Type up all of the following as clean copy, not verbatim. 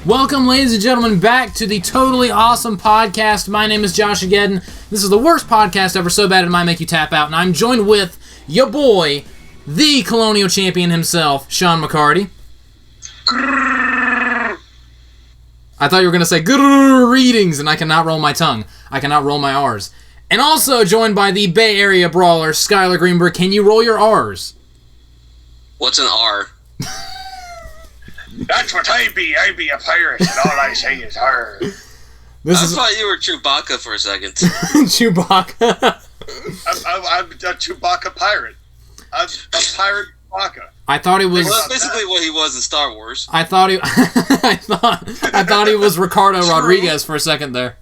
Welcome, ladies and gentlemen, back to the Totally Awesome Podcast. My name is Josh Ageddon. This is the worst podcast ever, so bad it might make you tap out. And I'm joined with your boy, the Colonial Champion himself, Sean McCarty. I thought you were going to say greetings, and I cannot roll my tongue. I cannot roll my R's. And also joined by the Bay Area brawler, Skylar Greenberg. Can you roll your R's? What's an R? That's what I be. I be a pirate, and all I say is her. I thought you were Chewbacca for a second. Chewbacca. I'm a Chewbacca pirate. I'm a pirate Chewbacca. I thought it was. Well, that's basically what he was in Star Wars. I thought he. I thought he was Ricardo Rodriguez for a second there.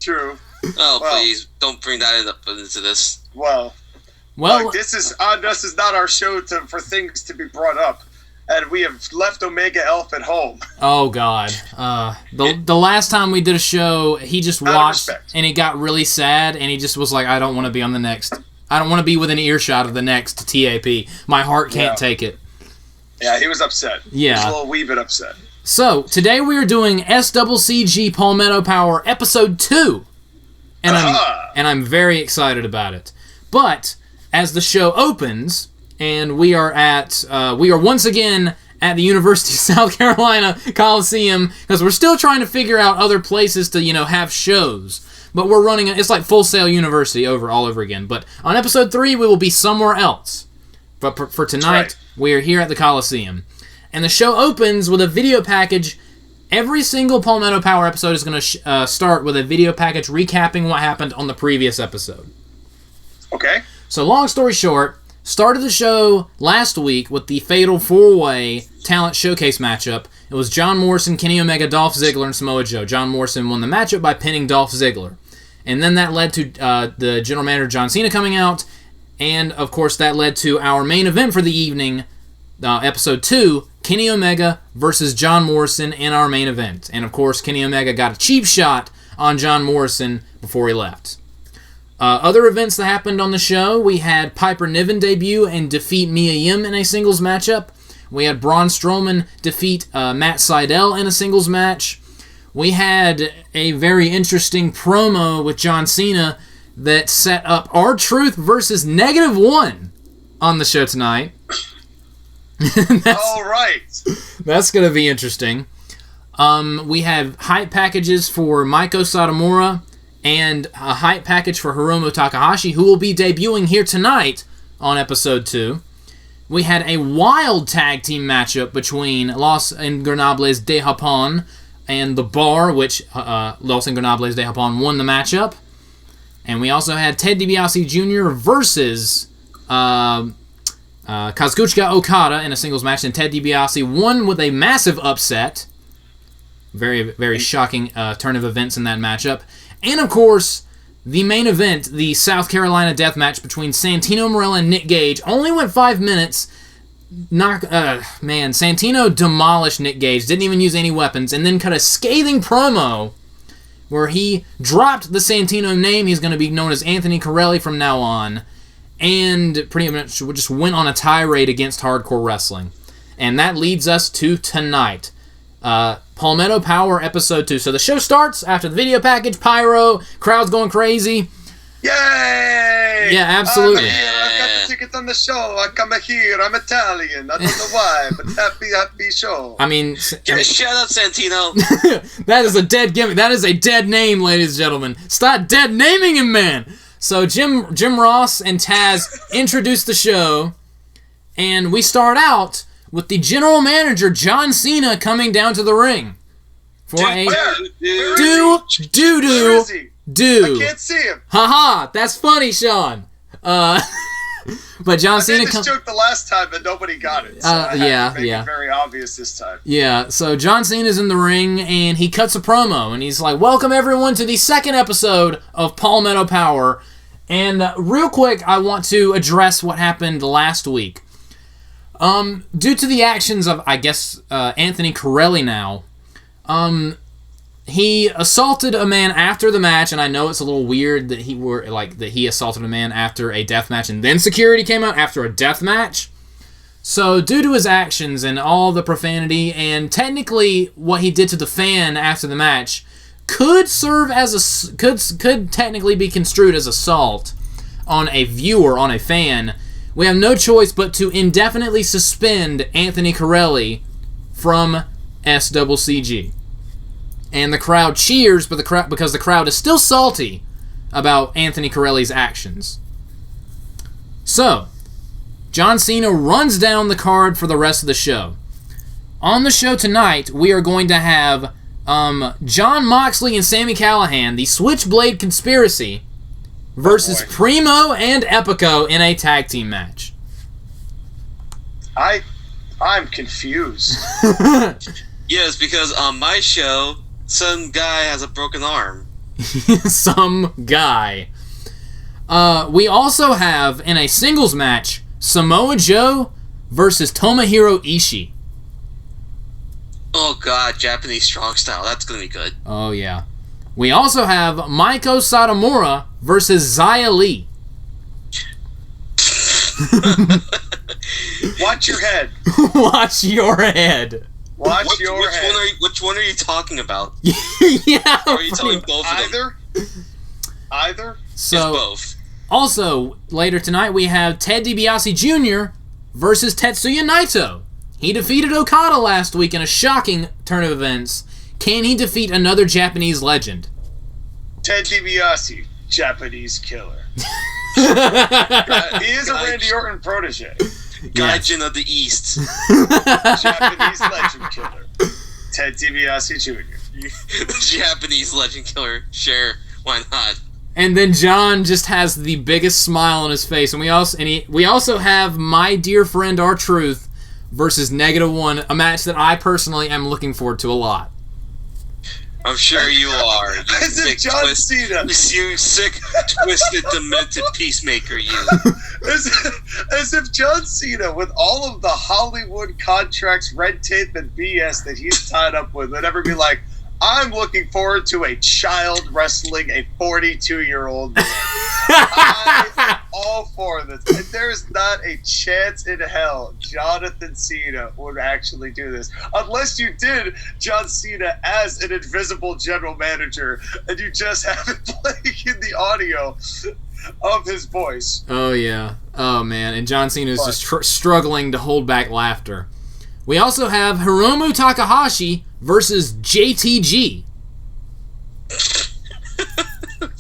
True. Oh, please don't bring that into this. Well, look, this is not our show for things to be brought up. And we have left Omega Elf at home. Oh, God. The last time we did a show, he just watched, and he got really sad, and he just was like, I don't want to be on the next. I don't want to be within earshot of the next TAP. My heart can't take it. Yeah, he was upset. Yeah. He was a little wee bit upset. So, today we are doing SCCG Palmetto Power Episode 2. And I'm very excited about it. But, as the show opens... And we are once again at the University of South Carolina Coliseum because we're still trying to figure out other places to, have shows. But we're running it's like Full Sail University all over again. But on episode 3, we will be somewhere else. But for tonight, we are here at the Coliseum. And the show opens with a video package. Every single Palmetto Power episode is going to start with a video package recapping what happened on the previous episode. Okay. So long story short, started the show last week with the Fatal 4-Way Talent Showcase matchup. It was John Morrison, Kenny Omega, Dolph Ziggler, and Samoa Joe. John Morrison won the matchup by pinning Dolph Ziggler. And then that led to the general manager John Cena coming out. And, of course, that led to our main event for the evening, episode 2, Kenny Omega versus John Morrison in our main event. And, of course, Kenny Omega got a cheap shot on John Morrison before he left. Other events that happened on the show, we had Piper Niven debut and defeat Mia Yim in a singles matchup. We had Braun Strowman defeat Matt Sydal in a singles match. We had a very interesting promo with John Cena that set up R-Truth versus -1 on the show tonight. All right. That's going to be interesting. We have hype packages for Mieko Satomura and a hype package for Hiromu Takahashi, who will be debuting here tonight on Episode 2. We had a wild tag team matchup between Los Ingobernables de Japón and The Bar, which Los Ingobernables de Japón won the matchup. And we also had Ted DiBiase Jr. versus Kazuchika Okada in a singles match, and Ted DiBiase won with a massive upset. Very, very shocking turn of events in that matchup. And, of course, the main event, the South Carolina death match between Santino Marella and Nick Gage, only went 5 minutes. Santino demolished Nick Gage, didn't even use any weapons, and then cut a scathing promo where he dropped the Santino name. He's going to be known as Anthony Corelli from now on, and pretty much just went on a tirade against hardcore wrestling. And that leads us to tonight. Palmetto Power Episode 2. So the show starts after the video package, pyro, crowd's going crazy. Yay! Yeah, absolutely. I got the ticket on the show. I come here. I'm Italian. I don't know why, but happy show. I mean, shout out Santino. That is a dead gimmick. That is a dead name, ladies and gentlemen. Stop dead naming him, man. So Jim Ross and Taz introduce the show, and we start out with the general manager, John Cena, coming down to the ring for a do. I can't see him. Haha, that's funny, Sean. But John Cena... I made this joke the last time, but nobody got it. So I had to make it very obvious this time. Yeah, so John Cena's in the ring, and he cuts a promo, and he's like, welcome everyone to the second episode of Palmetto Power. And real quick, I want to address what happened last week. Due to the actions of, I guess, Anthony Corelli now, he assaulted a man after the match, and I know it's a little weird that he assaulted a man after a death match, and then security came out after a death match. So, due to his actions and all the profanity, and technically what he did to the fan after the match, could technically be construed as assault on a viewer, on a fan. We have no choice but to indefinitely suspend Anthony Corelli from SCCG. And the crowd cheers, because the crowd is still salty about Anthony Corelli's actions. So, John Cena runs down the card for the rest of the show. On the show tonight, we are going to have Jon Moxley and Sami Callihan, the Switchblade Conspiracy, versus Primo and Epico in a tag team match. I'm confused. Yes, because on my show, some guy has a broken arm. Some guy. We also have, in a singles match, Samoa Joe versus Tomohiro Ishii. Oh god, Japanese strong style. That's gonna be good. Oh yeah. We also have Mieko Satomura versus Xia Li. Watch your head. Watch your head. Which one are you talking about? Yeah. Or are you telling both of them? Either. So, both. Also, later tonight we have Ted DiBiase Jr. versus Tetsuya Naito. He defeated Okada last week in a shocking turn of events. Can he defeat another Japanese legend? Ted DiBiase, Japanese killer. He is a Randy Orton protege. Gaijin of the East. Japanese legend killer. Ted DiBiase Jr. Japanese legend killer. Sure, why not? And then John just has the biggest smile on his face. And we also have my dear friend R-Truth versus -1, a match that I personally am looking forward to a lot. I'm sure you are. You As if John Cena. You sick, twisted, demented peacemaker, you. As if John Cena, with all of the Hollywood contracts, red tape, and BS that he's tied up with, would ever be like, I'm looking forward to a child wrestling a 42-year-old man. I'm all for this. And there's not a chance in hell Jonathan Cena would actually do this. Unless you did John Cena as an invisible general manager and you just have it playing in the audio of his voice. Oh, yeah. Oh, man. And John Cena is just struggling to hold back laughter. We also have Hiromu Takahashi versus JTG.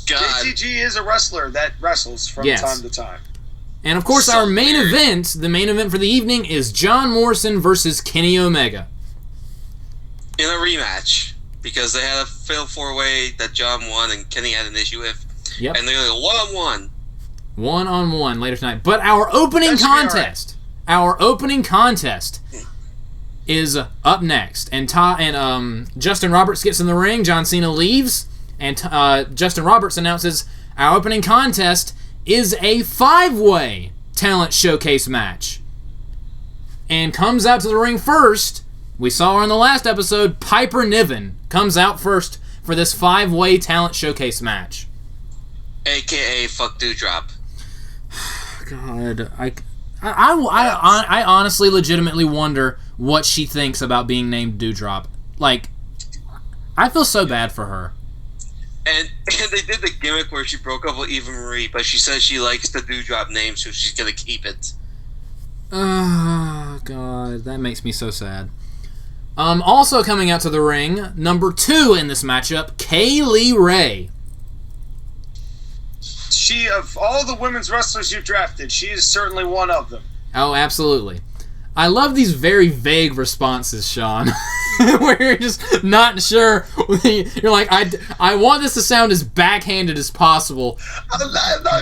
God. JTG is a wrestler that wrestles from time to time. And of course, our main event, the main event for the evening, is John Morrison versus Kenny Omega. In a rematch, because they had a fatal 4-way that John won and Kenny had an issue with. Yep. And they're going to go one-on-one. One-on-one later tonight. But our opening contest, is up next. And Justin Roberts gets in the ring. John Cena leaves. And Justin Roberts announces our opening contest is a 5-way talent showcase match. And comes out to the ring first. We saw her in the last episode. Piper Niven comes out first for this 5-way talent showcase match. AKA fuck Dewdrop. God, I honestly legitimately wonder what she thinks about being named Dewdrop. Like, I feel so bad for her. And they did the gimmick where she broke up with Eva Marie, but she says she likes the Dewdrop name, so she's gonna keep it. Oh, God, that makes me so sad. Also coming out to the ring, number 2 in this matchup, Kaylee Ray. She, of all the women's wrestlers you drafted, she is certainly one of them. Oh, absolutely. I love these very vague responses, Sean, where you're just not sure. You're like, I want this to sound as backhanded as possible,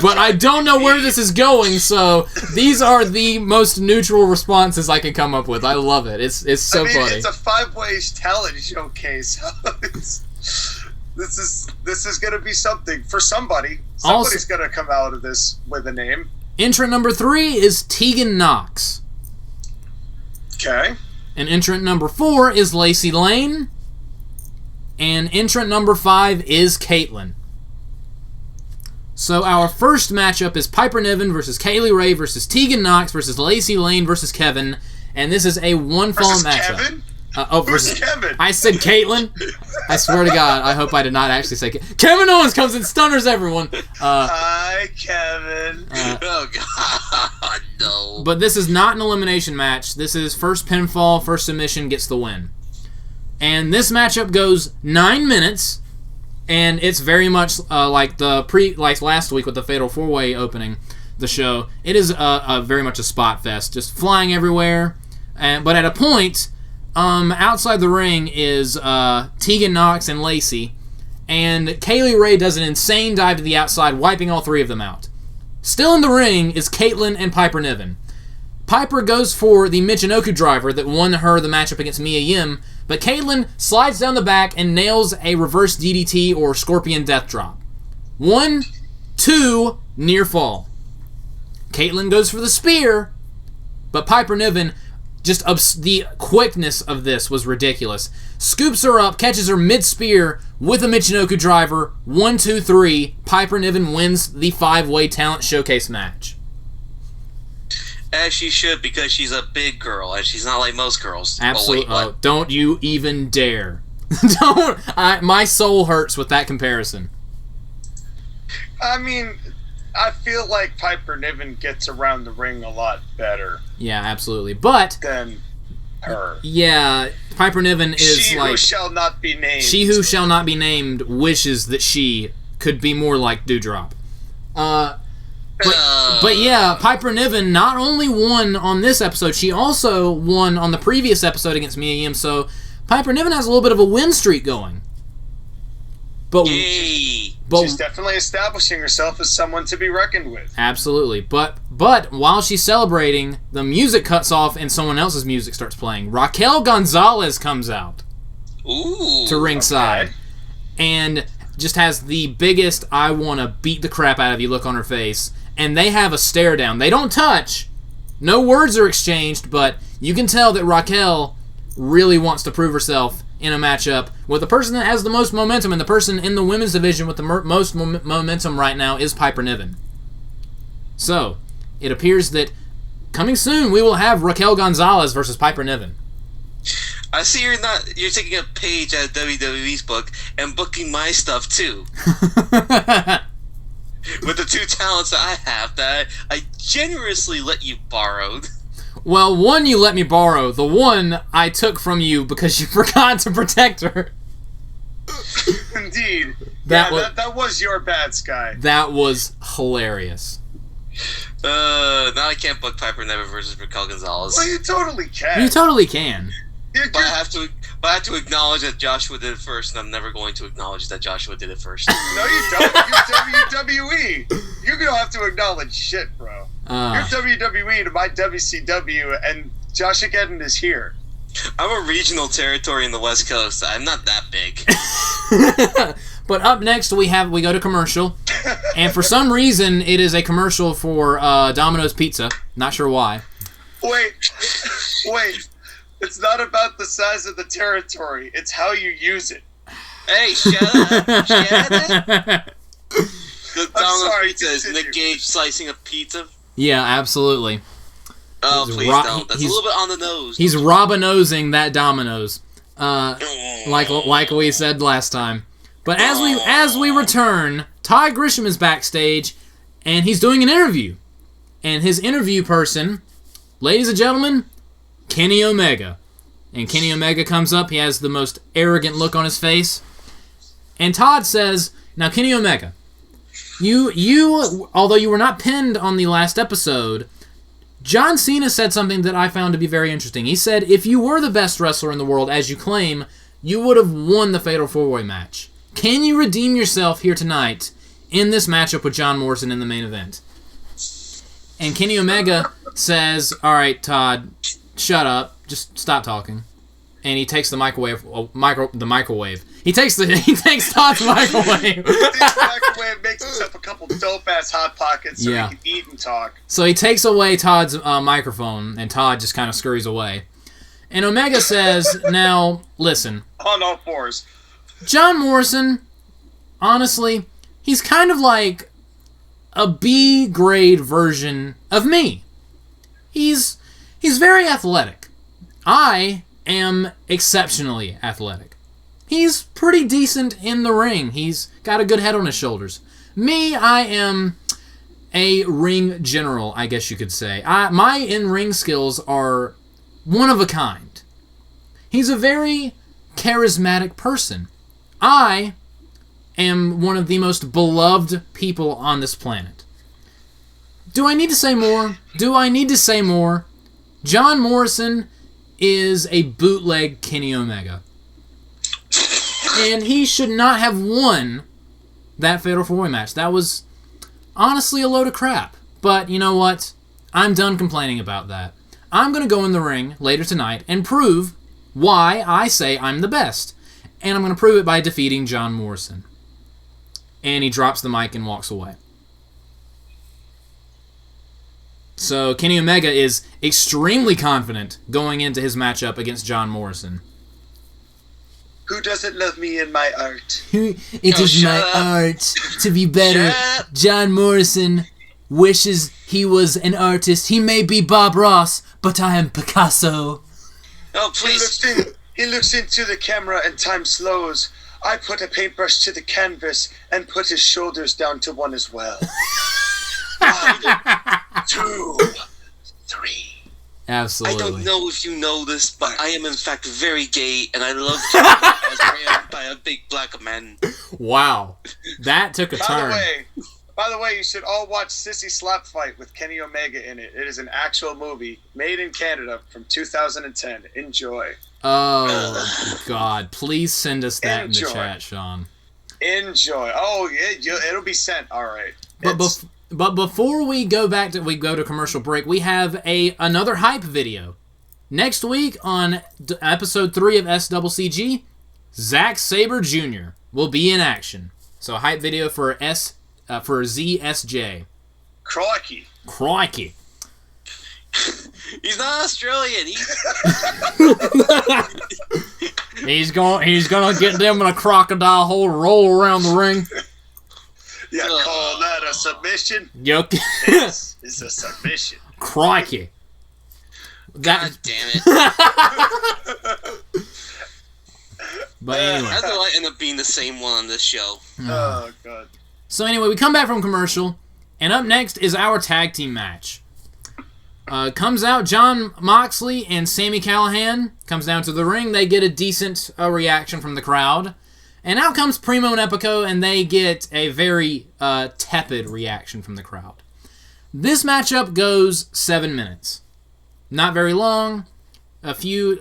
but I don't know where this is going, so these are the most neutral responses I can come up with. I love it. It's so funny. It's a 5-way talent showcase. This is going to be something for somebody. Somebody's going to come out of this with a name. Entrant number 3 is Tegan Knox. Okay. And entrant number 4 is Lacey Lane. And entrant number 5 is Caitlyn. So our first matchup is Piper Niven versus Kaylee Ray versus Tegan Knox versus Lacey Lane versus Kevin, and this is a one-fall matchup. Kevin? Versus Kevin? I said Caitlyn. I swear to God, I hope I did not actually say Kevin Owens comes and stunners everyone. Hi, Kevin. Oh God, no. But this is not an elimination match. This is first pinfall, first submission gets the win. And this matchup goes 9 minutes, and it's very much like last week with the Fatal 4-Way opening the show. It is very much a spot fest, just flying everywhere. But at a point, outside the ring is Tegan Knox and Lacey, and Kaylee Ray does an insane dive to the outside, wiping all three of them out. Still in the ring is Caitlyn and Piper Niven. Piper goes for the Michinoku driver that won her the matchup against Mia Yim, but Caitlyn slides down the back and nails a reverse DDT or Scorpion Death Drop. 1, 2, near fall. Caitlyn goes for the spear, but Piper Niven, the quickness of this was ridiculous. Scoops her up, catches her mid-spear with a Michinoku driver. 1, 2, 3. Piper Niven wins the 5-way talent showcase match. As she should, because she's a big girl, and she's not like most girls. Absolutely. Oh, wait, what? Don't you even dare. My soul hurts with that comparison. I mean, I feel like Piper Niven gets around the ring a lot better. Yeah, absolutely. But than her. Yeah, Piper Niven is she like... who shall not be named. She who shall not be named wishes that she could be more like Dewdrop. But yeah, Piper Niven not only won on this episode, she also won on the previous episode against Mia Yim, so Piper Niven has a little bit of a win streak going. But she's definitely establishing herself as someone to be reckoned with. Absolutely. But while she's celebrating, the music cuts off and someone else's music starts playing. Raquel Gonzalez comes out to ringside and just has the biggest "I want to beat the crap out of you" look on her face. And they have a stare down. They don't touch. No words are exchanged, but you can tell that Raquel really wants to prove herself in a matchup with the person that has the most momentum, and the person in the women's division with the most momentum right now is Piper Niven. So, it appears that coming soon we will have Raquel Gonzalez versus Piper Niven. I see you're taking a page out of WWE's book and booking my stuff too. With the two talents that I have that I generously let you borrow. Well, one you let me borrow. The one I took from you because you forgot to protect her. Indeed. That was your bad, Sky. That was hilarious. Now I can't book Piper Niven versus Raquel Gonzalez. Well, you totally can. You totally can. But I have to acknowledge that Joshua did it first, and I'm never going to acknowledge that Joshua did it first. No, you don't. You're WWE. You don't have to acknowledge shit, bro. You're WWE to my WCW, and Josh Gedden is here. I'm a regional territory in the West Coast. I'm not that big. But up next we go to commercial, and for some reason it is a commercial for Domino's Pizza. Not sure why. Wait. It's not about the size of the territory. It's how you use it. Hey, shut up. Shut up. The Domino's Pizza continue. is Nick Gage slicing a pizza. Yeah, absolutely. Oh, please don't. That's a little bit on the nose. He's Robinosing that Domino's. Like we said last time. But as we return, Ty Grisham is backstage, and he's doing an interview. And his interview person, ladies and gentlemen, Kenny Omega. And Kenny Omega comes up. He has the most arrogant look on his face. And Todd says, "Now, Kenny Omega, you, although you were not pinned on the last episode, John Cena said something that I found to be very interesting. He said, if you were the best wrestler in the world, as you claim, you would have won the Fatal 4-Way match. Can you redeem yourself here tonight in this matchup with John Morrison in the main event?" And Kenny Omega says, "All right, Todd, shut up. Just stop talking." And he takes the microwave. He takes Todd's microwave. He takes the microwave, makes himself a couple dope-ass Hot Pockets so he can eat and talk. So he takes away Todd's microphone, and Todd just kind of scurries away. And Omega says, "Now, listen. On all fours. John Morrison, honestly, he's kind of like a B grade version of me. He's very athletic. I am exceptionally athletic. He's pretty decent in the ring. He's got a good head on his shoulders. Me, I am a ring general, I guess you could say. My in-ring skills are one of a kind. He's a very charismatic person. I am one of the most beloved people on this planet. Do I need to say more? John Morrison is a bootleg Kenny Omega. And he should not have won that Fatal 4-Way match. That was honestly a load of crap. But you know what? I'm done complaining about that. I'm going to go in the ring later tonight and prove why I say I'm the best. And I'm going to prove it by defeating John Morrison. And he drops the mic and walks away. So Kenny Omega is extremely confident going into his matchup against John Morrison. Who doesn't love me in my art? It is my art to be better. John Morrison wishes he was an artist. He may be Bob Ross, but I am Picasso. Oh, please. He looks into the camera and time slows. I put a paintbrush to the canvas and put his shoulders down to one as well. 1, 2, 3. Absolutely. I don't know if you know this, but I am in fact very gay, and I love to be railed by a big black man. Wow. That took a turn. By the way, you should all watch Sissy Slap Fight with Kenny Omega in it. It is an actual movie made in Canada from 2010. Enjoy. Oh, God. Please send us that in the chat, Sean. Enjoy. Oh, yeah, it'll be sent. All right. But before we go to commercial break, we have another hype video. Next week on episode 3 of SCCG, Zack Sabre Jr. will be in action. So a hype video for ZSJ. Crikey. He's not Australian. He's gonna get them in a crocodile hole, roll around the ring. Yeah, call that a submission? Yuck. This is a submission. Crikey. God damn it. But anyway. I thought I end up being the same one on this show. Oh, God. So anyway, we come back from commercial, and up next is our tag team match. Comes out Jon Moxley and Sami Callihan. Comes down to the ring. They get a decent reaction from the crowd. And out comes Primo and Epico, and they get a very tepid reaction from the crowd. This matchup goes 7 minutes. Not very long. A few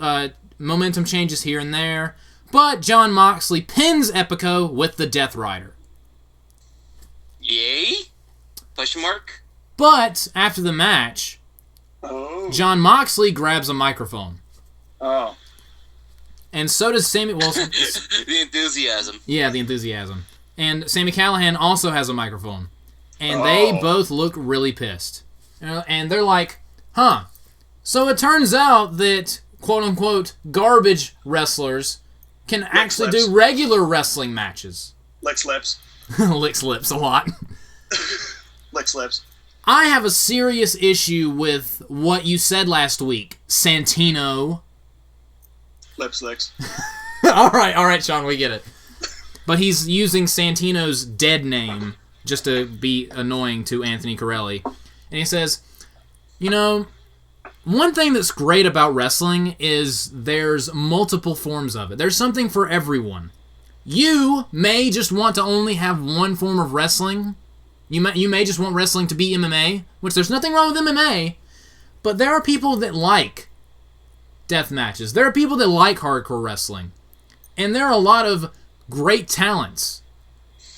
momentum changes here and there. But Jon Moxley pins Epico with the Death Rider. Yay? Question mark? But after the match, Jon Moxley grabs a microphone. Oh. And so does Sami... Well, the enthusiasm. Yeah, the enthusiasm. And Sami Callihan also has a microphone. And they both look really pissed. And they're like, huh. So it turns out that, quote-unquote, garbage wrestlers can actually do regular wrestling matches. Licks lips. Licks lips a lot. Licks lips. I have a serious issue with what you said last week, Santino. Lips licks. All right, Sean, we get it. But he's using Santino's dead name just to be annoying to Anthony Corelli. And he says, you know, one thing that's great about wrestling is there's multiple forms of it. There's something for everyone. You may just want to only have one form of wrestling. You may just want wrestling to be MMA, which there's nothing wrong with MMA, but there are people that like death matches. There are people that like hardcore wrestling. And there are a lot of great talents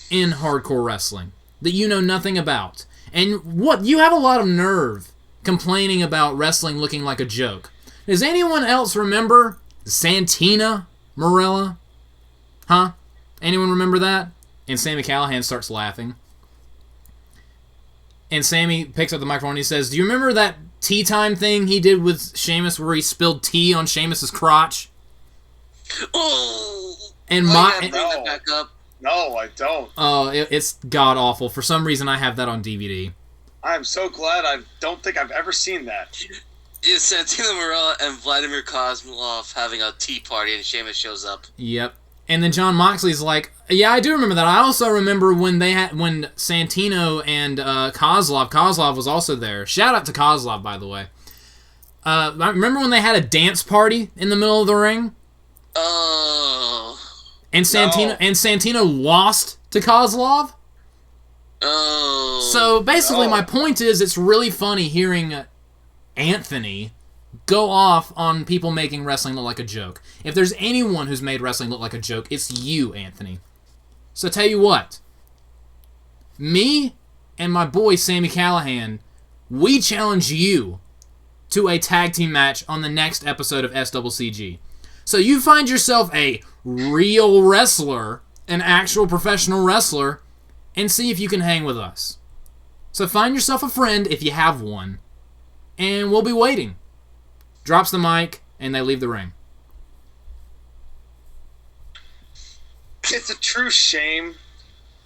in hardcore wrestling that you know nothing about. And you have a lot of nerve complaining about wrestling looking like a joke. Does anyone else remember Santina Marella? Huh? Anyone remember that? And Sami Callihan starts laughing. And Sami picks up the microphone and he says, do you remember that tea time thing he did with Sheamus where he spilled tea on Sheamus's crotch? Oh! And bring that back up. No, I don't. Oh, it's god-awful. For some reason, I have that on DVD. I'm so glad. I don't think I've ever seen that. It's Santino Marella and Vladimir Kozlov having a tea party, and Sheamus shows up. Yep. And then John Moxley's like, yeah, I do remember that. I also remember when Santino and Kozlov was also there. Shout out to Kozlov, by the way. I remember when they had a dance party in the middle of the ring? Oh. And Santino lost to Kozlov? Oh. So basically my point is it's really funny hearing Anthony go off on people making wrestling look like a joke. If there's anyone who's made wrestling look like a joke, it's you, Anthony. So tell you what. Me and my boy Sami Callihan, we challenge you to a tag team match on the next episode of SCCG. So you find yourself a real wrestler, an actual professional wrestler, and see if you can hang with us. So find yourself a friend if you have one, and we'll be waiting. Drops the mic, and they leave the ring. It's a true shame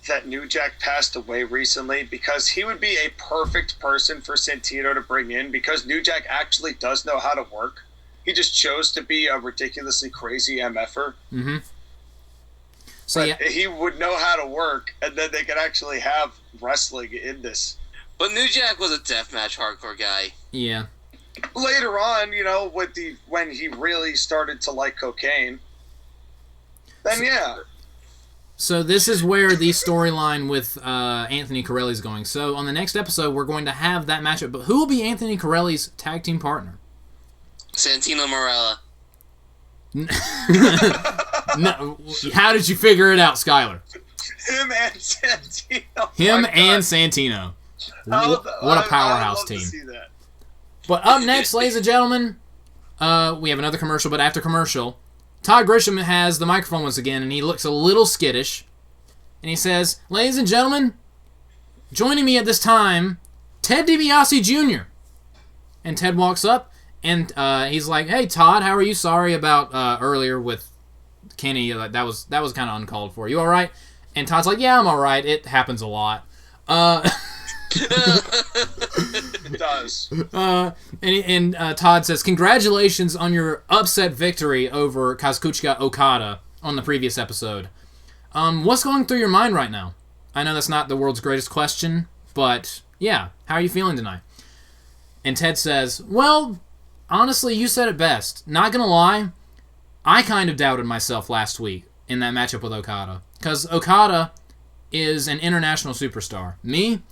that New Jack passed away recently, because he would be a perfect person for Santino to bring in, because New Jack actually does know how to work. He just chose to be a ridiculously crazy MFer. Mm-hmm. So but yeah, he would know how to work, and then they could actually have wrestling in this. But New Jack was a deathmatch hardcore guy. yeah. Later on, when he really started to like cocaine, then yeah. So this is where the storyline with Anthony Corelli's going. So on the next episode, we're going to have that matchup. But who will be Anthony Corelli's tag team partner? Santino Marella. No, how did you figure it out, Skylar? Him and Santino. Him and Santino. What a powerhouse I would love team. to see that. But up next, ladies and gentlemen, we have another commercial, but after commercial, Todd Grisham has the microphone once again, and he looks a little skittish. And he says, ladies and gentlemen, joining me at this time, Ted DiBiase Jr. And Ted walks up, and he's like, hey, Todd, how are you? Sorry about earlier with Kenny. That was kind of uncalled for. You all right? And Todd's like, yeah, I'm all right. It happens a lot. It does. And Todd says, congratulations on your upset victory over Kazuchika Okada on the previous episode. What's going through your mind right now? I know that's not the world's greatest question, but yeah, how are you feeling tonight? And Ted says, well, honestly, you said it best. Not gonna lie, I kind of doubted myself last week in that matchup with Okada. Because Okada is an international superstar. Me,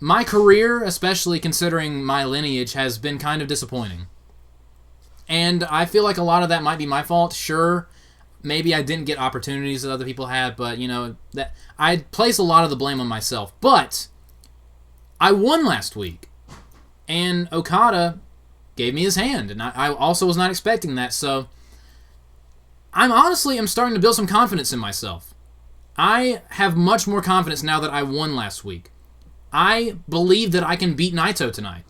my career, especially considering my lineage, has been kind of disappointing. And I feel like a lot of that might be my fault. Sure, maybe I didn't get opportunities that other people had, but, that I place a lot of the blame on myself. But I won last week, and Okada gave me his hand, and I also was not expecting that, so I'm starting to build some confidence in myself. I have much more confidence now that I won last week. I believe that I can beat Naito tonight.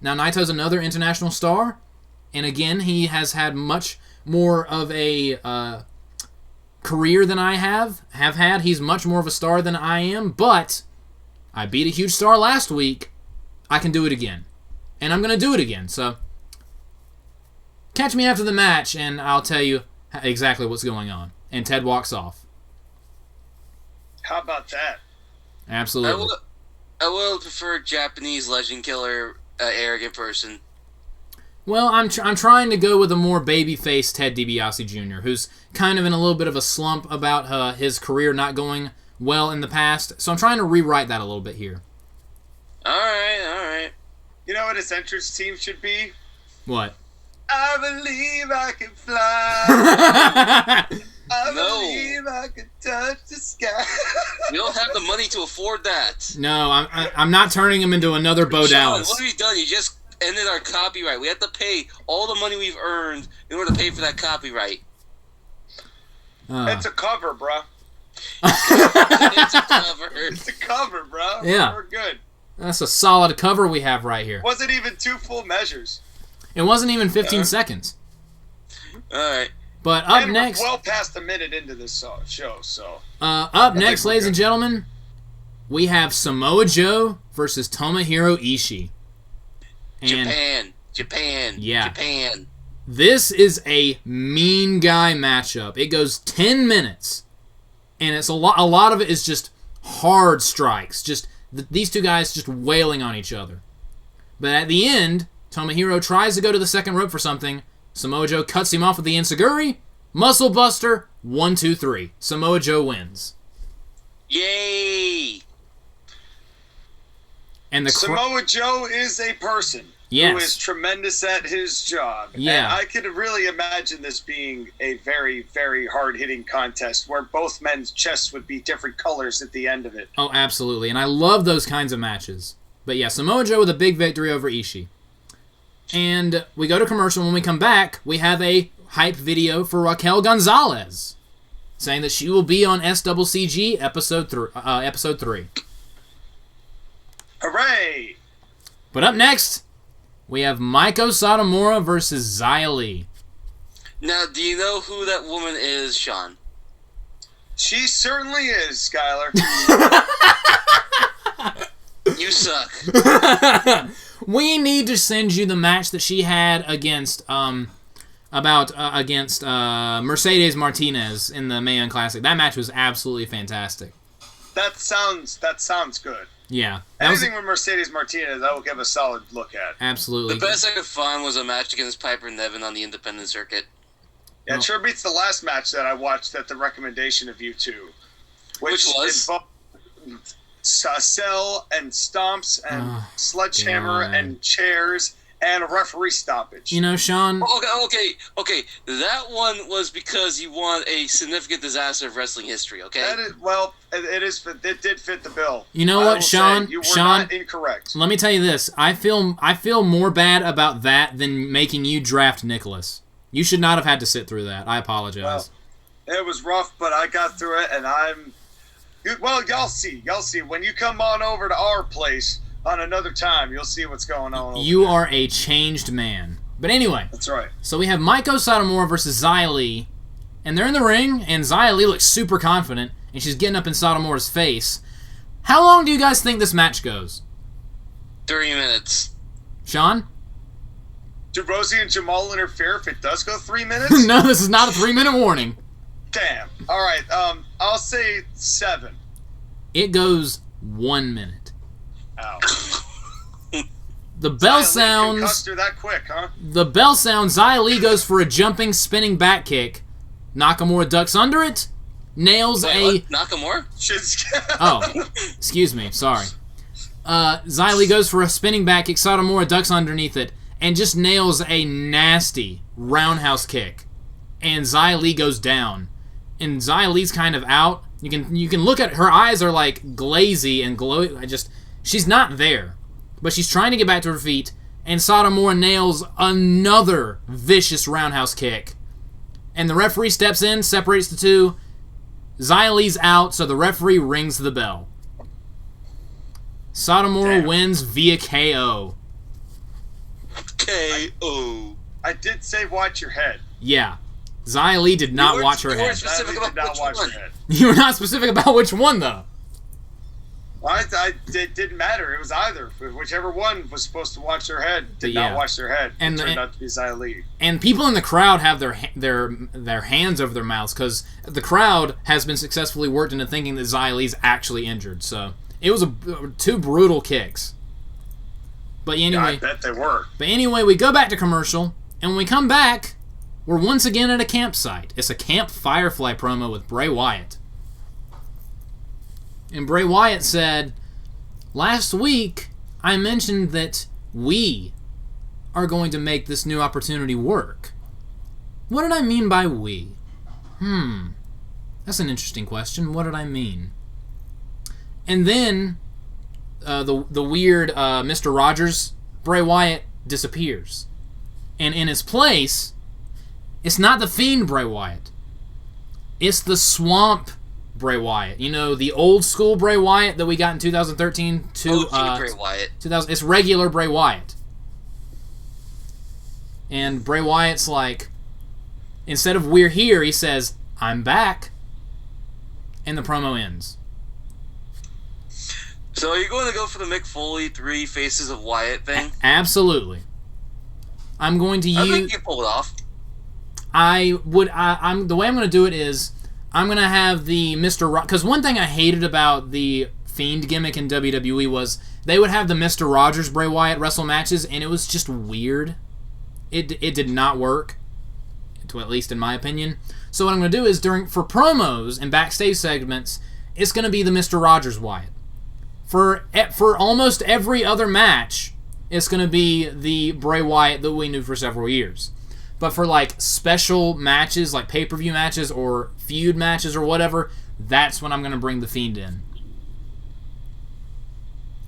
Now, Naito's another international star, and again, he has had much more of a career than I have had. He's much more of a star than I am, but I beat a huge star last week. I can do it again, and I'm going to do it again, so catch me after the match, and I'll tell you exactly what's going on. And Ted walks off. How about that? Absolutely. I will prefer Japanese legend killer, arrogant person. Well, I'm trying to go with a more babyface Ted DiBiase Jr., who's kind of in a little bit of a slump about his career not going well in the past. So I'm trying to rewrite that a little bit here. All right. You know what his entrance team should be? What? I believe I can fly. I believe I can touch the sky. We don't have the money to afford that. No, I'm not turning him into another Bo Dallas. What have you done? You just ended our copyright. We have to pay all the money we've earned in order to pay for that copyright. It's a cover, bro. It's a cover. It's a cover, bro. Yeah. We're good. That's a solid cover we have right here. Wasn't even 2 full measures. It wasn't even 15 seconds. All right. But up and next, we're well past a minute into this show, so. Up next, ladies and gentlemen, we have Samoa Joe versus Tomohiro Ishii. And Japan. this is a mean guy matchup. It goes 10 minutes, and it's a lot of it is just hard strikes. Just these two guys just wailing on each other. But at the end, Tomohiro tries to go to the second rope for something. Samoa Joe cuts him off with the enziguri. Muscle Buster, 1, 2, 3. Samoa Joe wins. Yay! And Samoa Joe is a person who is tremendous at his job. Yeah. And I could really imagine this being a very, very hard-hitting contest where both men's chests would be different colors at the end of it. Oh, absolutely. And I love those kinds of matches. But yeah, Samoa Joe with a big victory over Ishii. And we go to commercial. When we come back, we have a hype video for Raquel Gonzalez saying that she will be on SCCG episode 3. Hooray! But up next, we have Mieko Satomura versus Xia Li. Now, do you know who that woman is, Sean? She certainly is, Skylar. You suck. We need to send you the match that she had against Mercedes Martinez in the Mae Young Classic. That match was absolutely fantastic. That sounds good. Yeah. Anything with Mercedes Martinez, I will give a solid look at. Absolutely. The best I could find was a match against Piper Niven on the independent circuit. Yeah, it sure beats the last match that I watched at the recommendation of you two. Which was? Involved cell and stomps and sledgehammer and chairs and a referee stoppage. You know, Sean... Okay. That one was because you won a significant disaster of wrestling history, okay? It did fit the bill. You know what, Sean? You were not incorrect. Let me tell you this. I feel more bad about that than making you draft Nicholas. You should not have had to sit through that. I apologize. Well, it was rough, but I got through it, and y'all see. When you come on over to our place on another time, you'll see what's going on. You are a changed man. But anyway. That's right. So we have Mieko Satomura versus Xia Li, and they're in the ring, and Xia Li looks super confident, and she's getting up in Satomura's face. How long do you guys think this match goes? 3 minutes. Sean? Do Rosie and Jamal interfere if it does go 3 minutes? No, this is not a 3-minute warning. Damn. All right. I'll say 7. It goes 1 minute. Ow. The bell sounds. Custer that quick, huh? The bell sounds. Xia Li goes for a jumping, spinning back kick. Nakamura ducks under it. Nails What? Nakamura? Oh, excuse me. Sorry. Xia Li goes for a spinning back kick. Satomura ducks underneath it and just nails a nasty roundhouse kick. And Xia Li goes down. And Xia Li's kind of out. You can look at her eyes are like glazy and glowy. She's not there. But she's trying to get back to her feet, and Satomura nails another vicious roundhouse kick. And the referee steps in, separates the two. Xia Li's out, so the referee rings the bell. Satomura wins via KO. KO. I did say watch your head. Yeah. Xia Li did not watch her head. You were not specific about which one, though. Well, it didn't matter. It was either. Whichever one was supposed to watch their head did not watch their head. It turned out to be Xia Li. And people in the crowd have their hands over their mouths because the crowd has been successfully worked into thinking that Xia Li's actually injured. So it was two brutal kicks. But anyway, I bet they were. But anyway, we go back to commercial, and when we come back, we're once again at a campsite. It's a Camp Firefly promo with Bray Wyatt. And Bray Wyatt said, last week, I mentioned that we are going to make this new opportunity work. What did I mean by we? That's an interesting question. What did I mean? And then, the weird Mr. Rogers, Bray Wyatt, disappears. And in his place, it's not the Fiend Bray Wyatt. It's the Swamp Bray Wyatt. You know, the old school Bray Wyatt that we got in 2013 to Bray Wyatt. 2000. It's regular Bray Wyatt. And Bray Wyatt's like, Instead of "we're here," he says, "I'm back," and the promo ends. So are you going to go for the Mick Foley 3 Faces of Wyatt thing? Absolutely. I'm going to use... I think you pull it off. I'm the way I'm going to do it is I'm going to have the Mr. Because one thing I hated about the Fiend gimmick in WWE was they would have the Mr. Rogers Bray Wyatt wrestle matches, and it was just weird. It did not work, to at least in my opinion. So what I'm going to do is for promos and backstage segments, it's going to be the Mr. Rogers Wyatt. For almost every other match, it's going to be the Bray Wyatt that we knew for several years. But for like special matches, like pay-per-view matches or feud matches or whatever, that's when I'm going to bring the Fiend in.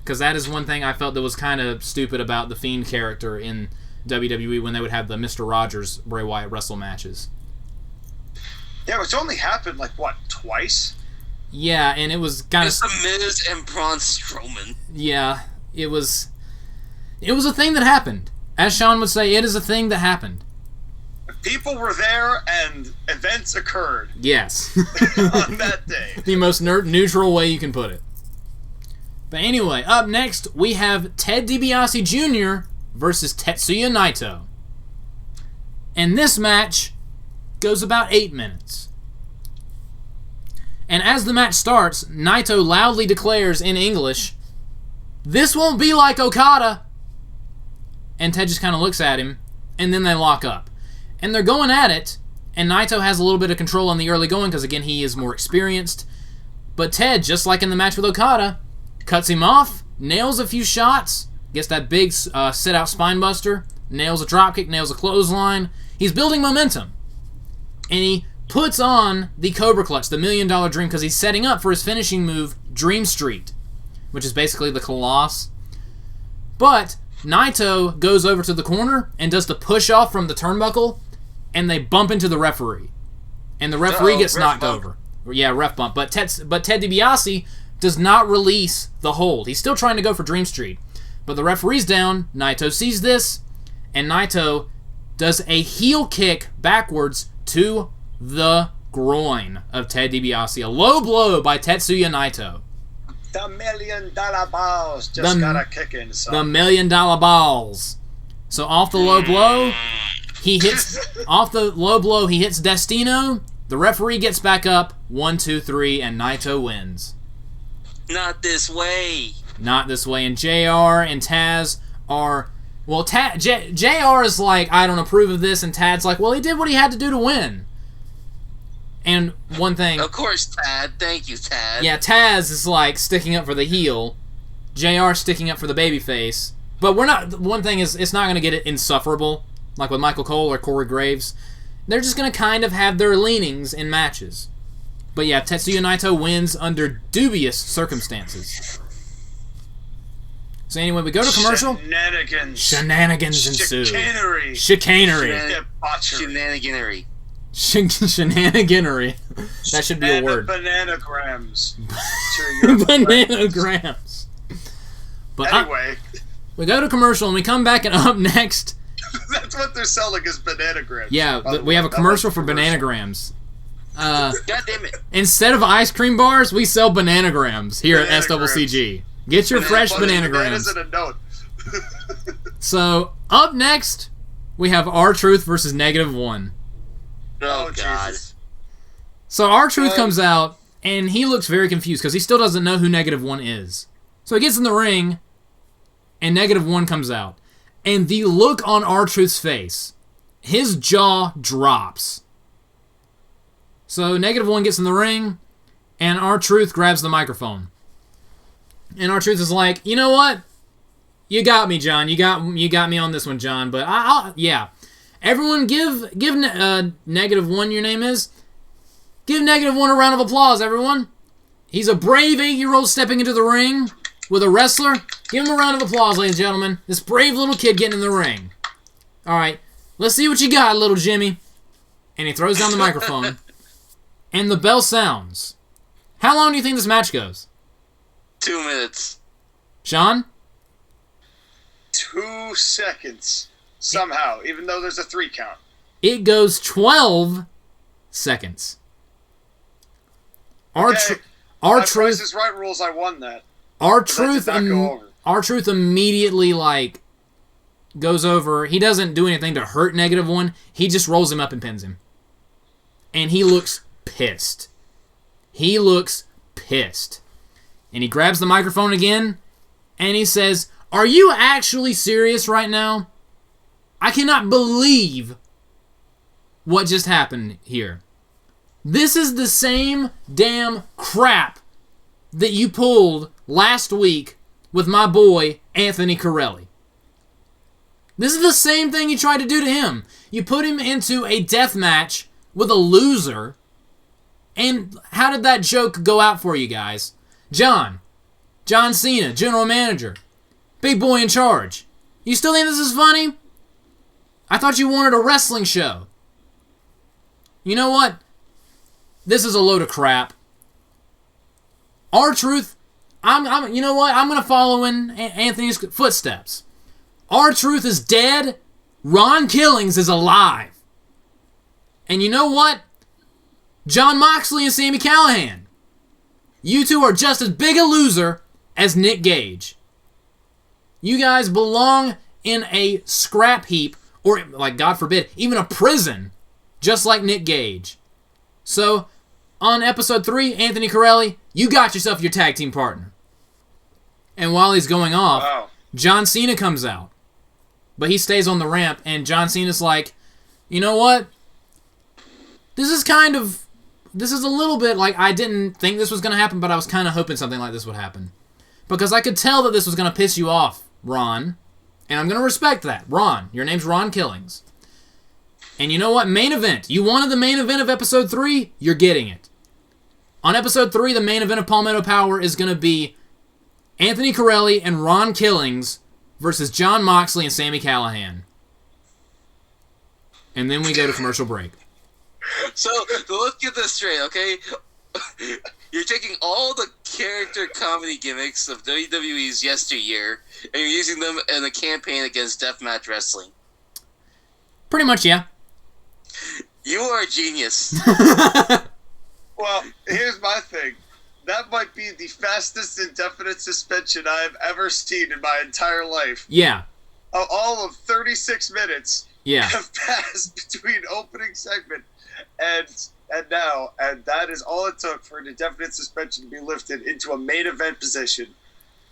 Because that is one thing I felt that was kind of stupid about the Fiend character in WWE when they would have the Mr. Rogers Bray Wyatt wrestle matches. Yeah, it's only happened like, what, twice? Yeah, and it was kind of... It's the Miz and Braun Strowman. Yeah, it was a thing that happened. As Sean would say, it is a thing that happened. People were there and events occurred. Yes. On that day. The most neutral way you can put it. But anyway, up next, we have Ted DiBiase Jr. versus Tetsuya Naito. And this match goes about 8 minutes. And as the match starts, Naito loudly declares in English, "This won't be like Okada." And Ted just kind of looks at him, and then they lock up. And they're going at it, and Naito has a little bit of control on the early going because, again, he is more experienced. But Ted, just like in the match with Okada, cuts him off, nails a few shots, gets that big sit-out spinebuster, nails a dropkick, nails a clothesline. He's building momentum. And he puts on the Cobra Clutch, the $1 Million Dream, because he's setting up for his finishing move, Dream Street, which is basically the Colossus. But Naito goes over to the corner and does the push-off from the turnbuckle, and they bump into the referee. And the referee gets knocked over. Yeah, ref bump. But Ted DiBiase does not release the hold. He's still trying to go for Dream Street. But the referee's down. Naito sees this, and Naito does a heel kick backwards to the groin of Ted DiBiase. A low blow by Tetsuya Naito. The $1 Million Balls just got a kick in. So. The $1 Million Balls. So off the low blow, he hits he hits Destino. The referee gets back up. 1, 2, 3, and Naito wins. Not this way. Not this way. And JR and Taz are... Well, JR is like, I don't approve of this, and Tad's like, well, he did what he had to do to win. And one thing... Of course, Tad. Thank you, Tad. Yeah, Taz is like sticking up for the heel. JR sticking up for the babyface. But we're not... One thing is, it's not going to get it insufferable, like with Michael Cole or Corey Graves. They're just going to kind of have their leanings in matches. But yeah, Tetsuya Naito wins under dubious circumstances. So anyway, we go to commercial. Shenanigans ensue. Chicanery. Shenaniganery. Shenaniganery. That should be a word. Bananagrams. Bananagrams. But anyway. We go to commercial and we come back, and up next... That's what they're selling is bananagrams. Yeah, but we have a commercial for bananagrams. God damn it. Instead of ice cream bars, we sell bananagrams here at SCCG. Get your fresh bananagrams. In a note. So, up next, we have R-Truth versus -1. Oh, God. Jesus. So R-Truth comes out, and he looks very confused because he still doesn't know who -1 is. So he gets in the ring, and -1 comes out. And the look on R-Truth's face, his jaw drops. So -1 gets in the ring, and R-Truth grabs the microphone. And R-Truth is like, you know what? You got me, John. You got me on this one, John. But yeah. Everyone give -1, your name is. Give -1 a round of applause, everyone. He's a brave 8-year-old stepping into the ring with a wrestler. Give him a round of applause, ladies and gentlemen. This brave little kid getting in the ring. All right, let's see what you got, little Jimmy. And he throws down the microphone. And the bell sounds. How long do you think this match goes? 2 minutes. Sean? 2 seconds. Somehow, even though there's a 3 count. It goes 12 seconds. By Price is Right rules, I won that. R-Truth immediately, like, goes over. He doesn't do anything to hurt -1. He just rolls him up and pins him. And he looks pissed. And he grabs the microphone again, and he says, "Are you actually serious right now? I cannot believe what just happened here. This is the same damn crap that you pulled last week with my boy, Anthony Corelli. This is the same thing you tried to do to him. You put him into a death match with a loser, and how did that joke go out for you guys? John Cena, general manager, big boy in charge. You still think this is funny? I thought you wanted a wrestling show. You know what? This is a load of crap. R-Truth, you know what? I'm going to follow in Anthony's footsteps. R-Truth is dead. Ron Killings is alive. And you know what? Jon Moxley and Sami Callihan. You two are just as big a loser as Nick Gage. You guys belong in a scrap heap, or, like, God forbid, even a prison, just like Nick Gage. So, on episode 3, Anthony Corelli, you got yourself your tag team partner. And while he's going off, John Cena comes out. But he stays on the ramp, and John Cena's like, you know what? This is a little bit like, I didn't think this was going to happen, but I was kind of hoping something like this would happen. Because I could tell that this was going to piss you off, Ron. And I'm going to respect that. Ron, your name's Ron Killings. And you know what? Main event. You wanted the main event of episode 3? You're getting it. On episode 3, the main event of Palmetto Power is going to be Anthony Corelli and Ron Killings versus Jon Moxley and Sami Callihan. And then we go to commercial break. So, let's get this straight, okay? You're taking all the character comedy gimmicks of WWE's yesteryear, and you're using them in a campaign against deathmatch wrestling. Pretty much, yeah. You are a genius. Well, here's my thing. That might be the fastest indefinite suspension I have ever seen in my entire life. Yeah. All of 36 minutes have passed between opening segment and now, and that is all it took for an indefinite suspension to be lifted into a main event position.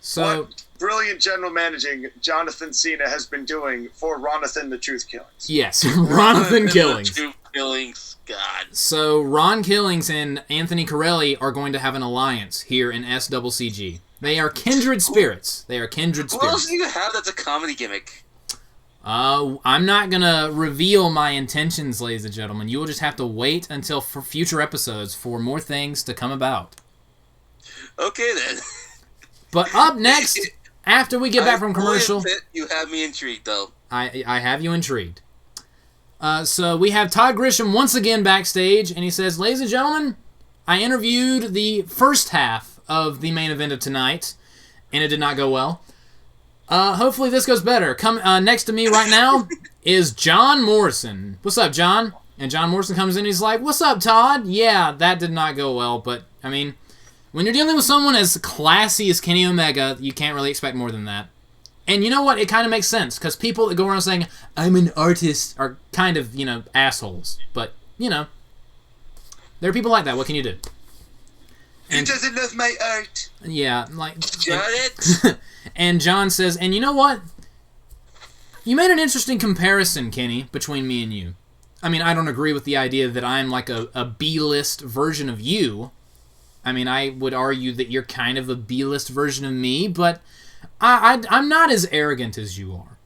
So, what brilliant general managing Jonathan Cena has been doing for Ronathan the Truth Killings. Yes, Ronathan Killings. The Truth Killings, God. So, Ron Killings and Anthony Corelli are going to have an alliance here in SCCG. They are kindred spirits. Who else do you have that's a comedy gimmick? I'm not going to reveal my intentions, ladies and gentlemen. You will just have to wait until for future episodes for more things to come about. Okay, then. But up next, after we get back from commercial... You have me intrigued, though. I have you intrigued. So we have Todd Grisham once again backstage, and he says, ladies and gentlemen, I interviewed the first half of the main event of tonight, and it did not go well. Hopefully this goes better. Next to me right now is John Morrison. What's up, John? And John Morrison comes in and he's like, what's up, Todd? Yeah, that did not go well, but, I mean, when you're dealing with someone as classy as Kenny Omega, you can't really expect more than that. And you know what? It kind of makes sense, because people that go around saying, I'm an artist, are kind of, assholes. But, there are people like that. What can you do? He doesn't love my art. Yeah, like... Got it? And John says, and you know what? You made an interesting comparison, Kenny, between me and you. I mean, I don't agree with the idea that I'm like a B-list version of you. I mean, I would argue that you're kind of a B-list version of me, but I'm not as arrogant as you are.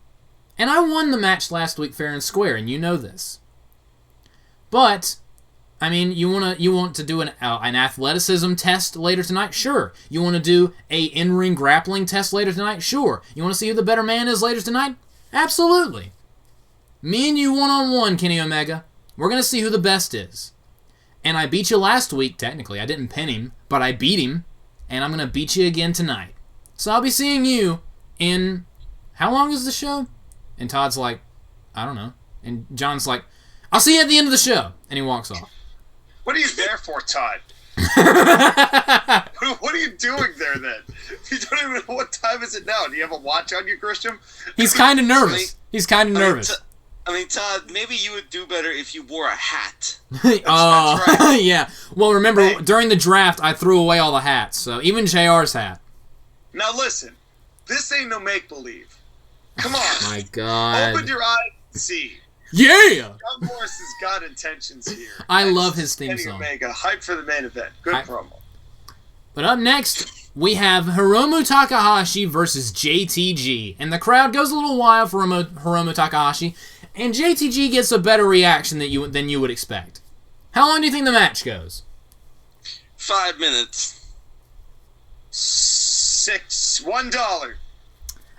And I won the match last week fair and square, and you know this. But... I mean, you want to do an athleticism test later tonight? Sure. You want to do a in-ring grappling test later tonight? Sure. You want to see who the better man is later tonight? Absolutely. Me and you one-on-one, Kenny Omega. We're going to see who the best is. And I beat you last week, technically. I didn't pin him, but I beat him. And I'm going to beat you again tonight. So I'll be seeing you in... How long is the show? And Todd's like, I don't know. And John's like, I'll see you at the end of the show. And he walks off. What are you there for, Todd? What are you doing there then? You don't even know what time is it now. Do you have a watch on you, Christian? He's kind of nervous. I mean, Todd, maybe you would do better if you wore a hat. That's right. Yeah. Well, remember, during the draft, I threw away all the hats, so even JR's hat. Now listen, this ain't no make-believe. Come on. My God. Open your eyes and see. Yeah! John Morrison's got intentions here. I love his theme Kenny song. Omega, hype for the main event. Good promo. But up next, we have Hiromu Takahashi versus JTG. And the crowd goes a little wild for Hiromu Takahashi. And JTG gets a better reaction than you would expect. How long do you think the match goes? 5 minutes. $1.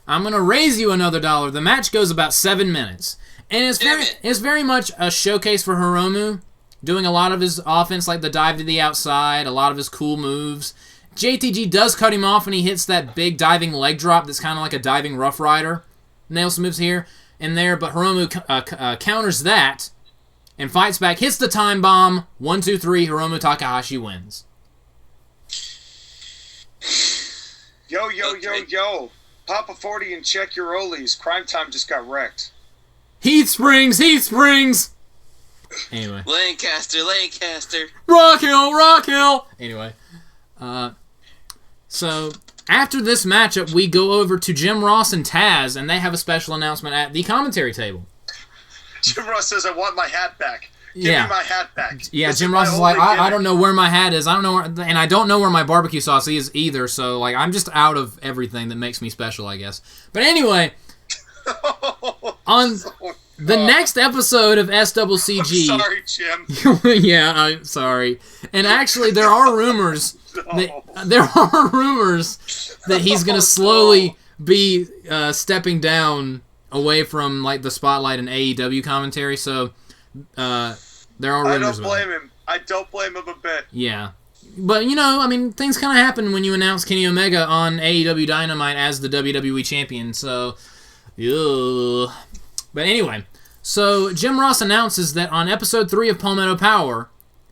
I'm going to raise you another $1. The match goes about 7 minutes. And it's very much a showcase for Hiromu, doing a lot of his offense, like the dive to the outside, a lot of his cool moves. JTG does cut him off when he hits that big diving leg drop that's kind of like a diving Rough Rider. Nails some moves here and there, but Hiromu counters that and fights back, hits the time bomb. 1, 2, 3, Hiromu Takahashi wins. Yo. Pop a 40 and check your Rollies. Crime Time just got wrecked. Heat springs! Anyway. Lancaster. Rock Hill! Anyway. So, after this matchup, we go over to Jim Ross and Taz, and they have a special announcement at the commentary table. Jim Ross says, I want my hat back. Give me my hat back. Yeah, Jim Ross is like, I don't know where my hat is. I don't know and I don't know where my barbecue sauce is either, so, like, I'm just out of everything that makes me special, I guess. But anyway... On the next episode of SCCG... I'm sorry, Jim. Yeah, I'm sorry. And actually, there are rumors that he's going to slowly be stepping down away from like the spotlight and AEW commentary, so there are rumors. I don't blame him a bit. Yeah. But, you know, I mean, things kind of happen when you announce Kenny Omega on AEW Dynamite as the WWE Champion, so... Ugh. But anyway, so Jim Ross announces that on episode 3 of Palmetto Power,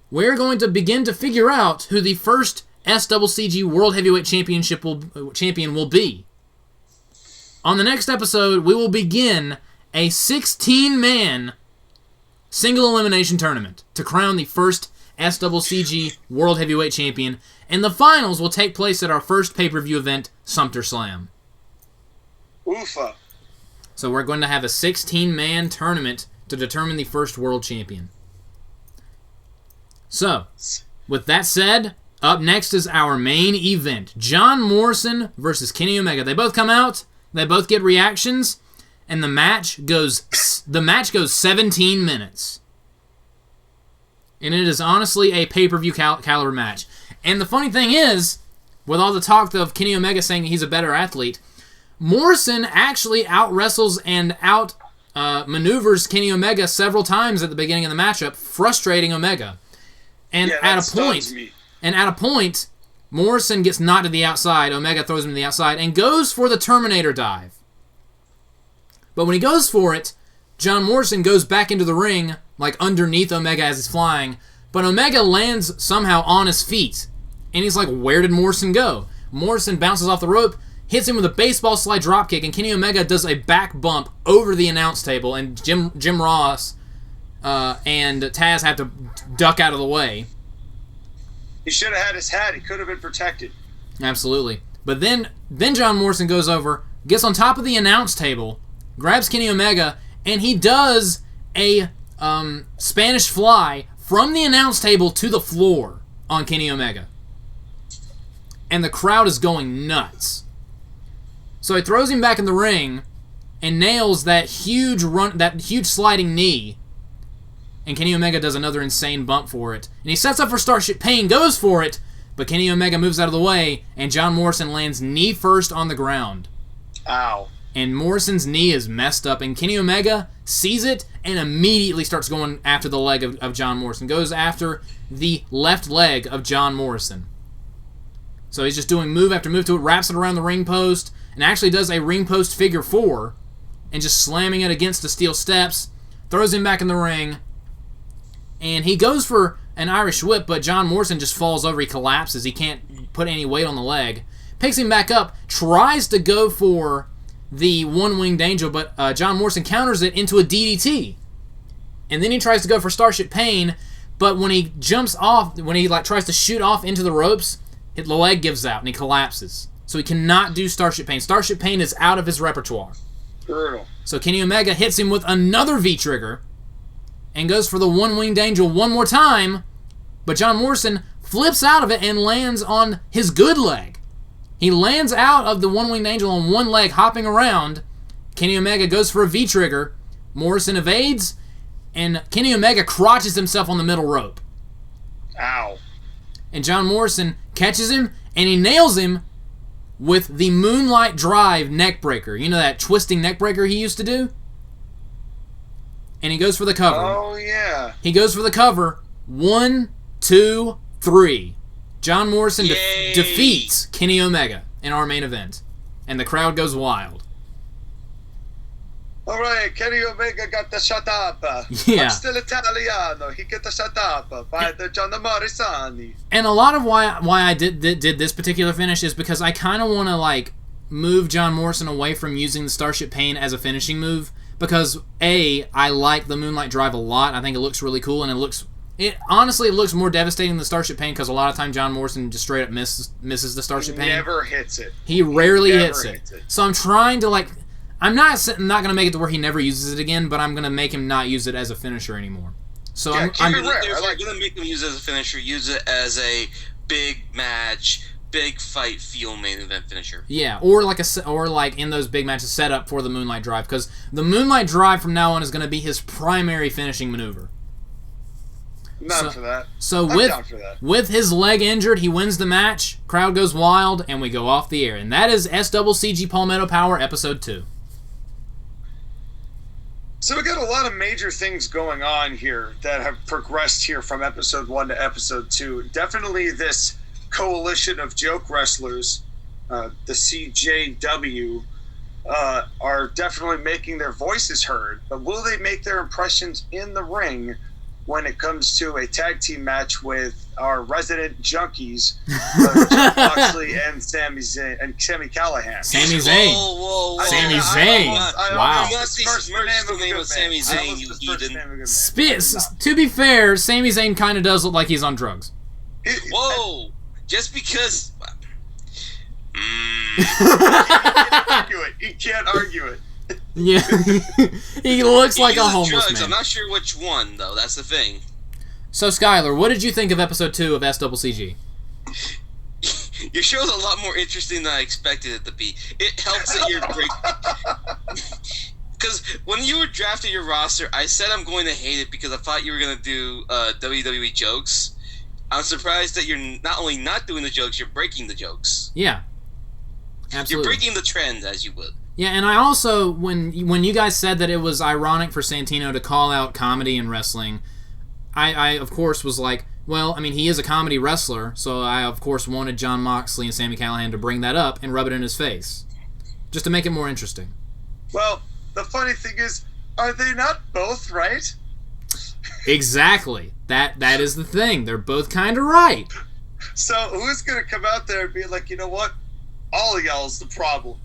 we're going to begin to figure out who the first SCCG World Heavyweight Champion will be. On the next episode, we will begin a 16-man single elimination tournament to crown the first SCCG World Heavyweight Champion, and the finals will take place at our first pay-per-view event, Sumter Slam. Oofa. So we're going to have a 16-man tournament to determine the first world champion. So, with that said, up next is our main event. John Morrison versus Kenny Omega. They both come out, they both get reactions, and the match goes 17 minutes. And it is honestly a pay-per-view caliber match. And the funny thing is, with all the talk of Kenny Omega saying he's a better athlete, Morrison actually out-wrestles and out-maneuvers Kenny Omega several times at the beginning of the matchup, frustrating Omega. And at a point, Morrison gets knocked to the outside, Omega throws him to the outside, and goes for the Terminator dive. But when he goes for it, John Morrison goes back into the ring, like underneath Omega as he's flying, but Omega lands somehow on his feet. And he's like, where did Morrison go? Morrison bounces off the rope, hits him with a baseball slide dropkick, and Kenny Omega does a back bump over the announce table, and Jim Ross and Taz have to duck out of the way. He should have had his hat. He could have been protected. Absolutely. But then John Morrison goes over, gets on top of the announce table, grabs Kenny Omega, and he does a Spanish fly from the announce table to the floor on Kenny Omega. And the crowd is going nuts. So he throws him back in the ring and nails that huge sliding knee. And Kenny Omega does another insane bump for it. And he sets up for Starship Pain, goes for it, but Kenny Omega moves out of the way, and John Morrison lands knee first on the ground. Ow. And Morrison's knee is messed up, and Kenny Omega sees it and immediately starts going after the leg of John Morrison. Goes after the left leg of John Morrison. So he's just doing move after move to it, wraps it around the ring post, and actually does a ring post figure 4, and just slamming it against the steel steps, throws him back in the ring, And he goes for an Irish whip, but John Morrison just falls over. He collapses. He can't put any weight on the leg. Picks him back up, tries to go for the one-winged angel, but John Morrison counters it into a DDT. And then he tries to go for Starship Pain, but when he jumps off, when he tries to shoot off into the ropes, the leg gives out and he collapses. So he cannot do Starship Pain. Starship Pain is out of his repertoire. Brutal. So Kenny Omega hits him with another V-trigger and goes for the one-winged angel one more time, but John Morrison flips out of it and lands on his good leg. He lands out of the one-winged angel on one leg, hopping around. Kenny Omega goes for a V-trigger. Morrison evades, and Kenny Omega crotches himself on the middle rope. Ow. And John Morrison catches him, and he nails him with the Moonlight Drive neckbreaker. You know that twisting neckbreaker he used to do? And he goes for the cover. Oh, yeah. He goes for the cover. 1, 2, 3. John Morrison defeats Kenny Omega in our main event. And the crowd goes wild. All right, Kenny Omega got the shut up. Yeah. I'm still Italiano. He get the shut up by the John Morrison. And a lot of why I did this particular finish is because I kind of want to move John Morrison away from using the Starship Pain as a finishing move, because I like the Moonlight Drive a lot. I think it looks really cool, and it honestly looks more devastating than the Starship Pain, because a lot of time John Morrison just straight up misses the Starship Pain. He never hits it. He rarely hits it. So I'm trying to I'm not going to make it to where he never uses it again, but I'm going to make him not use it as a finisher anymore. So if you're going to make him use it as a finisher, use it as a big match, big fight feel main event finisher. Yeah, or in those big matches set up for the Moonlight Drive, because the Moonlight Drive from now on is going to be his primary finishing maneuver. I'm down for that. So with his leg injured, he wins the match, crowd goes wild, and we go off the air. And that is SCCG Palmetto Power Episode 2. So we got a lot of major things going on here that have progressed here from Episode 1 to Episode 2. Definitely this coalition of joke wrestlers, the CJW, are definitely making their voices heard. But will they make their impressions in the ring when it comes to a tag team match with our resident junkies, Jon Moxley and Sami Callihan? Sami Zayn. Whoa. Sami Zayn. Wow. You must merge the name with Sami Zayn, you heathen. To be fair, Sami Zayn kind of does look like he's on drugs. Whoa! Just because... He can't argue it. Yeah. He looks like a homeless drugs. man. I'm not sure which one, though. That's the thing. So, Skylar, what did you think of Episode 2 of SCCG? Your show's a lot more interesting than I expected it to be. It helps that you're great. Because when you were drafting your roster, I said I'm going to hate it because I thought you were going to do WWE jokes. I'm surprised that you're not only not doing the jokes, you're breaking the jokes. Yeah. Absolutely. You're breaking the trend, as you would. Yeah, and I also, when you guys said that it was ironic for Santino to call out comedy in wrestling, I of course was like, well, I mean, he is a comedy wrestler, so I of course wanted Jon Moxley and Sami Callihan to bring that up and rub it in his face, just to make it more interesting. Well, the funny thing is, are they not both right? Exactly. That is the thing. They're both kind of right. So who's going to come out there and be like, you know what? All of y'all's the problem.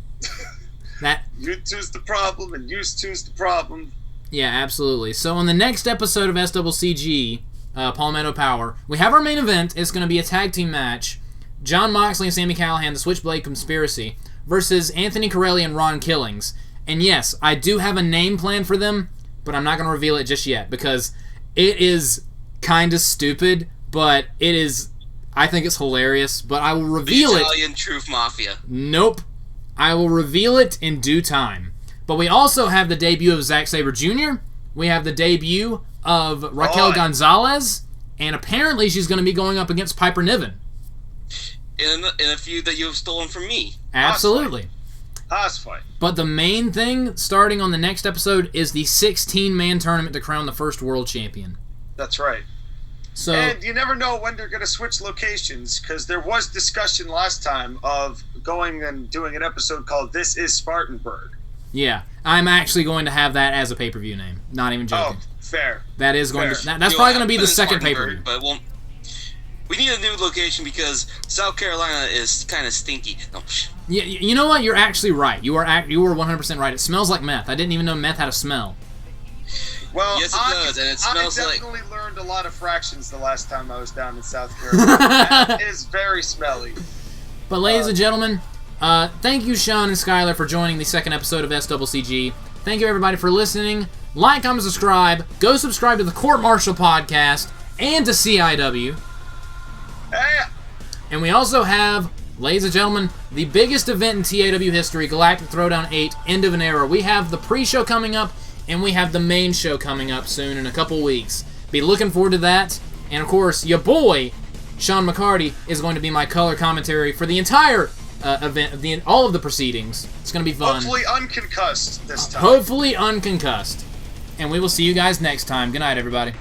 You two's the problem, and you two's the problem. Yeah, absolutely. So on the next episode of SCCG, Palmetto Power, we have our main event. It's going to be a tag team match. Jon Moxley and Sami Callihan, the Switchblade Conspiracy, versus Anthony Corelli and Ron Killings. And yes, I do have a name plan for them, but I'm not going to reveal it just yet, because it is kind of stupid, but it is... I think it's hilarious, but I will reveal the Italian Truth Mafia. Nope. I will reveal it in due time. But we also have the debut of Zack Sabre Jr. We have the debut of Raquel Gonzalez, and apparently she's going to be going up against Piper Niven. In a feud that you have stolen from me. Absolutely. House fight. But the main thing, starting on the next episode, is the 16-man tournament to crown the first world champion. That's right. So, and you never know when they're going to switch locations, because there was discussion last time of going and doing an episode called This is Spartanburg. Yeah, I'm actually going to have that as a pay-per-view name. Not even joking. Oh, Fair. That is going Fair. to... That's probably going to be the second pay-per-view. But we need a new location because South Carolina is kind of stinky. No, Yeah, you know what? You're actually right. You were 100% right. It smells like meth. I didn't even know meth had a smell. Well, yes, it does, and it smells I definitely learned a lot of fractions the last time I was down in South Carolina. That is very smelly. But ladies and gentlemen, thank you, Sean and Skylar, for joining the second episode of SCCG. Thank you, everybody, for listening. Like, comment, subscribe. Go subscribe to the Court Martial Podcast and to CIW. Hey. And we also have, ladies and gentlemen, the biggest event in TAW history, Galactic Throwdown 8, End of an Era. We have the pre-show coming up, and we have the main show coming up soon in a couple weeks. Be looking forward to that. And, of course, your boy, Sean McCarty, is going to be my color commentary for the entire event, all of the proceedings. It's going to be fun. Hopefully unconcussed this time. Hopefully unconcussed. And we will see you guys next time. Good night, everybody.